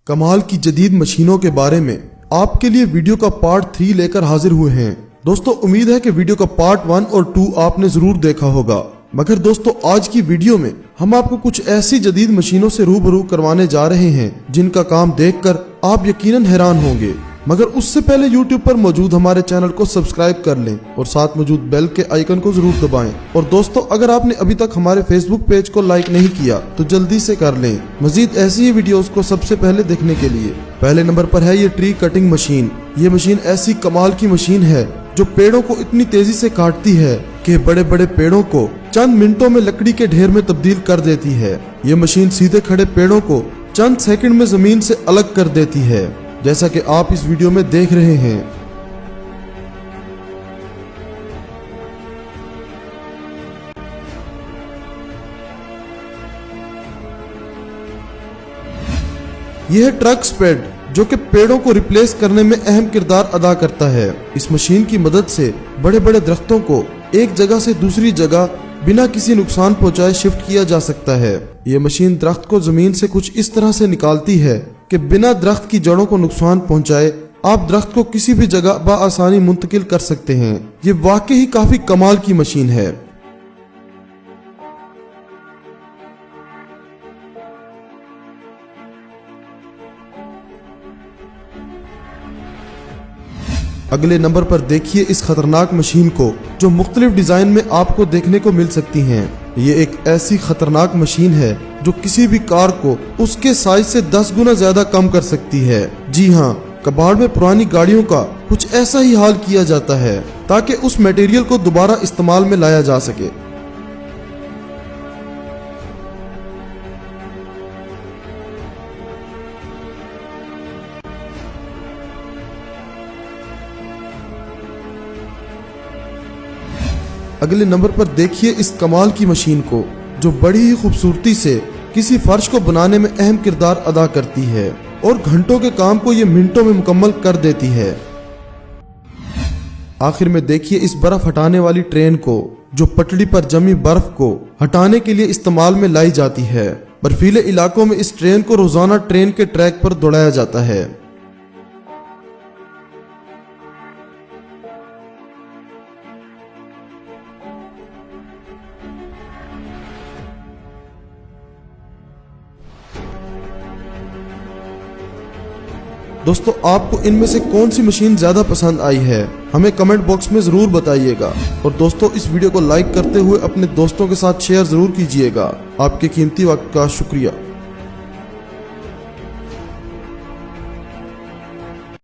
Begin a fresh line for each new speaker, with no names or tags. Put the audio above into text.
कमाल की जदीद मशीनों के बारे में आपके लिए वीडियो का पार्ट 3 लेकर हाजिर हुए हैं। दोस्तों उम्मीद है कि वीडियो का पार्ट 1 और 2 आपने जरूर देखा होगा, मगर दोस्तों आज की वीडियो में हम आपको कुछ ऐसी जदीद मशीनों से रूबरू करवाने जा रहे हैं जिनका काम देखकर आप यकीनन हैरान होंगे। मगर उससे पहले YouTube पर मौजूद हमारे चैनल को सब्सक्राइब कर लें और साथ मौजूद बेल के आइकन को जरूर दबाएं। और दोस्तों अगर आपने अभी तक हमारे फेसबुक पेज को लाइक नहीं किया तो जल्दी से कर लें मजीद ऐसी ही वीडियोस को सबसे पहले देखने के लिए। पहले नंबर पर है ये ट्री कटिंग मशीन। ये मशीन ऐसी कमाल की मशीन है जो पेड़ों को इतनी तेजी से काटती है कि बड़े बड़े पेड़ों को चंद मिनटों में लकड़ी के ढेर में तब्दील कर देती है। ये मशीन सीधे खड़े पेड़ों को चंद सेकंड में जमीन से अलग कर देती है, जैसा कि आप इस वीडियो में देख रहे हैं। यह है ट्रक स्पेड जो कि पेड़ों को रिप्लेस करने में अहम किरदार अदा करता है। इस मशीन की मदद से बड़े बड़े दरख्तों को एक जगह से दूसरी जगह बिना किसी नुकसान पहुंचाए शिफ्ट किया जा सकता है। यह मशीन दरख्त को जमीन से कुछ इस तरह से निकालती है कि बिना दरख्त की जड़ों को नुकसान पहुंचाए आप दरख्त को किसी भी जगह बआसानी मुंतकिल कर सकते हैं। ये वाकई काफी कमाल की मशीन है। अगले नंबर पर देखिए इस खतरनाक मशीन को जो मुख्तलिफ डिजाइन में आपको देखने को मिल सकती हैं। ये एक ऐसी खतरनाक मशीन है जो किसी भी कार को उसके साइज से 10 गुना ज्यादा कम कर सकती है। जी हाँ, कबाड़ में पुरानी गाड़ियों का कुछ ऐसा ही हाल किया जाता है ताकि उस मटेरियल को दोबारा इस्तेमाल में लाया जा सके। अगले नंबर पर देखिए इस कमाल की मशीन को जो बड़ी ही खूबसूरती से किसी फर्श को बनाने में अहम किरदार अदा करती है और घंटों के काम को ये मिनटों में मुकम्मल कर देती है। आखिर में देखिए इस बर्फ हटाने वाली ट्रेन को जो पटड़ी पर जमी बर्फ को हटाने के लिए इस्तेमाल में लाई जाती है। बर्फीले इलाकों में इस ट्रेन को रोजाना ट्रेन के ट्रैक पर दौड़ाया जाता है। दोस्तों आपको इनमें से कौन सी मशीन ज्यादा पसंद आई है हमें कमेंट बॉक्स में जरूर बताइएगा। और दोस्तों इस वीडियो को लाइक करते हुए अपने दोस्तों के साथ शेयर जरूर कीजिएगा। आपके कीमती वक्त का शुक्रिया।